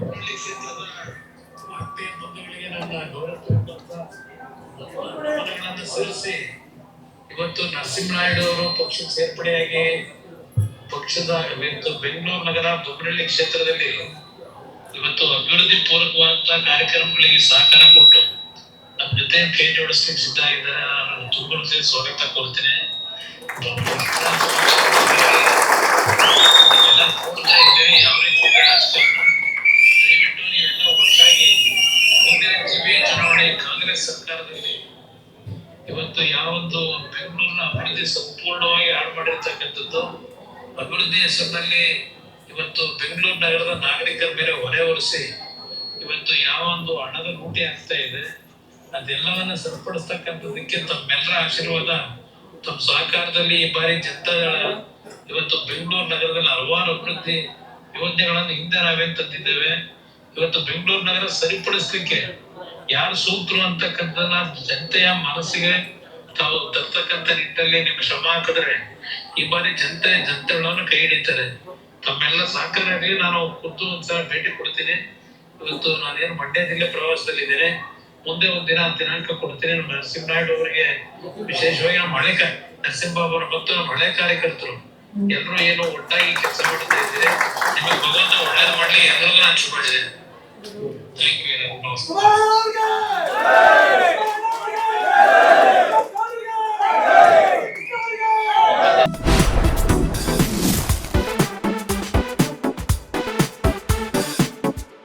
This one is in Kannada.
ಹುಬ್ಬಳ್ಳಿ ಕ್ಷೇತ್ರದ ಆತ್ಮೀಯ ಬಂಧುಗಳಿಗೆ ನನ್ನ ಗೌರವಪೂರ್ವಕ ನಮನಗಳನ್ನು ಸಲ್ಲಿಸಿ ಇವತ್ತು ನರಸಿಂಹನಾಯ್ಡು ಅವರು ಪಕ್ಷಕ್ಕೆ ಸೇರ್ಪಡೆಯಾಗಿ ಪಕ್ಷದ ಇವತ್ತು ಬೆಂಗಳೂರು ನಗರ ಬೊಮ್ಮನಹಳ್ಳಿ ಕ್ಷೇತ್ರದಲ್ಲಿ ಇವತ್ತು ಅಭಿವೃದ್ಧಿ ಪೂರಕವಾದಂತಹ ಕಾರ್ಯಕ್ರಮಗಳಿಗೆ ಸಹಕಾರ ಕೊಟ್ಟು ನಮ್ಮ ಜೊತೆ ಕೈ ಜೋಡಿಸ್ಲಿಕ್ಕೆ ಸಿದ್ಧ ಇದ್ದಾರೆ. ನಾನು ತುಂಬ ಸ್ವಾಗತ ಕೋರ್ತೀನಿ. ನೀವೆಲ್ಲ ನೋಡ್ತಾ ಇದ್ದೀರಿ ಯಾವ ರೀತಿ ರಾಜಕಾರಣ. ದಯವಿಟ್ಟು ನೀವೆಲ್ಲ ಒಟ್ಟಾಗಿ ಮುಂದಿನ ಜಿಬಿಎ ಚುನಾವಣೆ ಕಾಂಗ್ರೆಸ್ ಸರ್ಕಾರದಲ್ಲಿ ಇವತ್ತು ಯಾವೊಂದು ಬೆಂಗಳೂರಿನ ಅಭಿವೃದ್ಧಿ ಸಂಪೂರ್ಣವಾಗಿ ಹಾಳು ಮಾಡಿರ್ತಕ್ಕಂಥದ್ದು, ಅಭಿವೃದ್ಧಿ ಹೆಸರಿನಲ್ಲಿ ಇವತ್ತು ಬೆಂಗಳೂರು ನಗರದ ನಾಗರಿಕರ ಮೇಲೆ ಹೊರೆ ಹೊರಿಸಿ ಇವತ್ತು ಯಾವೊಂದು ಹಣದ ಲೂಟಿ ಆಗ್ತಾ ಇದೆ, ಅದೆಲ್ಲವನ್ನ ಸರಿಪಡಿಸ್ತಕ್ಕಂಥದಕ್ಕೆ ತಮ್ಮೆಲ್ಲರ ಆಶೀರ್ವಾದ, ತಮ್ಮ ಸಹಕಾರದಲ್ಲಿ ಈ ಬಾರಿ ಜನತಾದಳ ಇವತ್ತು ಬೆಂಗಳೂರು ನಗರದಲ್ಲಿ ಹಲವಾರು ಅಭಿವೃದ್ಧಿ ಯೋಜನೆಗಳನ್ನು ಹಿಂದೆ ನಾವೇನ್ ತಂದಿದ್ದೇವೆ. ಇವತ್ತು ಬೆಂಗಳೂರು ನಗರ ಸರಿಪಡಿಸ್ಲಿಕ್ಕೆ ಯಾರು ಸೂಕ್ತರು ಅಂತಕ್ಕಂಥದ್ದನ್ನ ಜನತೆಯ ಮನಸ್ಸಿಗೆ ತಾವು ತರ್ತಕ್ಕಂಥ ನಿಟ್ಟಲ್ಲಿ ನಿಮ್ ಶ್ರಮ ಹಾಕಿದ್ರೆ ಈ ಬಾರಿ ಜನತೆಗಳನ್ನು ಕೈ ಹಿಡಿತಾರೆ. ತಮ್ಮೆಲ್ಲ ಸಹಕಾರ ಇರಲಿ. ನಾನು ಖುದ್ದು ಒಂದ್ಸಲ ಭೇಟಿ ಕೊಡ್ತೀನಿ. ಇವತ್ತು ನಾನೇನು ಮಂಡ್ಯ ಜಿಲ್ಲೆ ಪ್ರವಾಸದಲ್ಲಿದ್ದೇನೆ. ಮುಂದೆ ಒಂದಿನ ದಿನಾಂಕ ಕೊಡ್ತೀನಿ. ನಮ್ಮ ನರಸಿಂಹನಾಯ್ಡು ಅವರಿಗೆ ವಿಶೇಷವಾಗಿ ನಮ್ಮ ನರಸಿಂಹಬಾಬು ಅವರ ಮತ್ತು ನಮ್ಮ ಹಳೆ ಕಾರ್ಯಕರ್ತರು ಎಲ್ಲರೂ ಏನು ಒಟ್ಟಾಗಿ ಕೆಲಸ ಮಾಡ್ತಾ ಇದ್ದೀರಿ. ನಿಮಗೆ ಭಗವಂತ ಒಳ್ಳೇದು ಮಾಡ್ಲಿ. ಎಲ್ಲರಿಗೂ ನಾನು ಶುಭ ಇದೆ. Thank you. ನಮಸ್ಕಾರ.